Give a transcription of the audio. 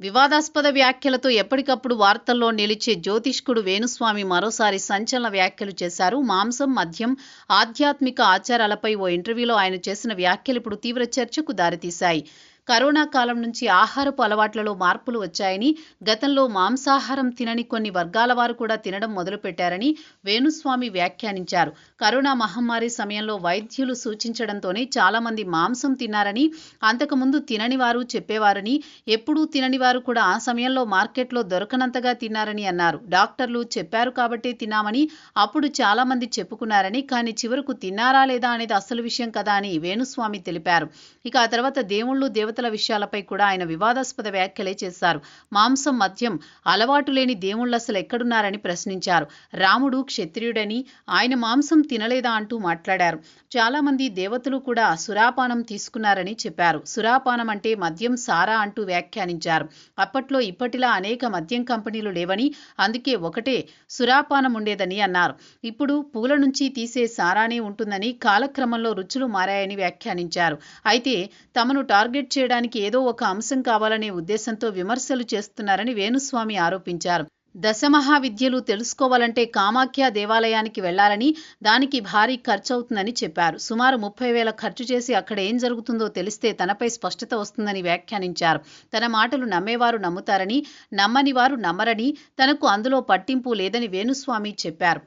వివాదాస్పద వ్యాఖ్యలతో ఎప్పటికప్పుడు వార్తల్లో నిలిచే జ్యోతిష్కుడు వేణుస్వామి మరోసారి సంచలన వ్యాఖ్యలు చేశారు. మాంసం, మద్యం, ఆధ్యాత్మిక ఆచారాలపై ఓ ఇంటర్వ్యూలో ఆయన చేసిన వ్యాఖ్యలు ఇప్పుడు తీవ్ర చర్చకు దారితీశాయి. కరోనా కాలం నుంచి ఆహారపు అలవాట్లలో మార్పులు వచ్చాయని, గతంలో మాంసాహారం తినని కొన్ని వర్గాల వారు కూడా తినడం మొదలుపెట్టారని వేణుస్వామి వ్యాఖ్యానించారు. కరోనా మహమ్మారి సమయంలో వైద్యులు సూచించడంతోనే చాలామంది మాంసం తిన్నారని, అంతకుముందు తినని వారు చెప్పేవారని, ఎప్పుడూ తినని వారు కూడా ఆ సమయంలో మార్కెట్లో దొరకనంతగా తిన్నారని అన్నారు. డాక్టర్లు చెప్పారు కాబట్టే తిన్నామని అప్పుడు చాలామంది చెప్పుకున్నారని, కానీ చివరకు తిన్నారా లేదా అనేది అసలు విషయం కదా అని వేణుస్వామి తెలిపారు. ఇక ఆ తర్వాత దేవుళ్ళు, దేవతల విషయాలపై కూడా ఆయన వివాదాస్పద వ్యాఖ్యలే చేశారు. మాంసం, మద్యం అలవాటు లేని దేవుళ్ళు అసలు ఎక్కడున్నారని ప్రశ్నించారు. రాముడు క్షత్రియుడని, ఆయన మాంసం తినలేదా అంటూ మాట్లాడారు. చాలా మంది దేవతలు కూడా సురాపానం తీసుకున్నారని చెప్పారు. సురాపానం అంటే మద్యం, సారా అంటూ వ్యాఖ్యానించారు. అప్పట్లో ఇప్పటిలా అనేక మద్యం కంపెనీలు లేవని, అందుకే ఒకటే సురాపానం ఉండేదని అన్నారు. ఇప్పుడు పూల నుంచి తీసే సారానే ఉంటుందని, కాలక్రమంలో రుచులు మారాయని వ్యాఖ్యానించారు. అయితే తమను టార్గెట్ చేయడానికి ఏదో ఒక అంశం కావాలనే ఉద్దేశంతో విమర్శలు చేస్తున్నారని వేణుస్వామి ఆరోపించారు. దశమహావిద్యలు తెలుసుకోవాలంటే కామాఖ్య దేవాలయానికి వెళ్లాలని, దానికి భారీ ఖర్చవుతుందని చెప్పారు. సుమారు 30,000 ఖర్చు చేసి అక్కడ ఏం జరుగుతుందో తెలిస్తే తనపై స్పష్టత వస్తుందని వ్యాఖ్యానించారు. తన మాటలు నమ్మేవారు నమ్ముతారని, నమ్మని వారు నమ్మరని, తనకు అందులో పట్టింపు లేదని వేణుస్వామి చెప్పారు.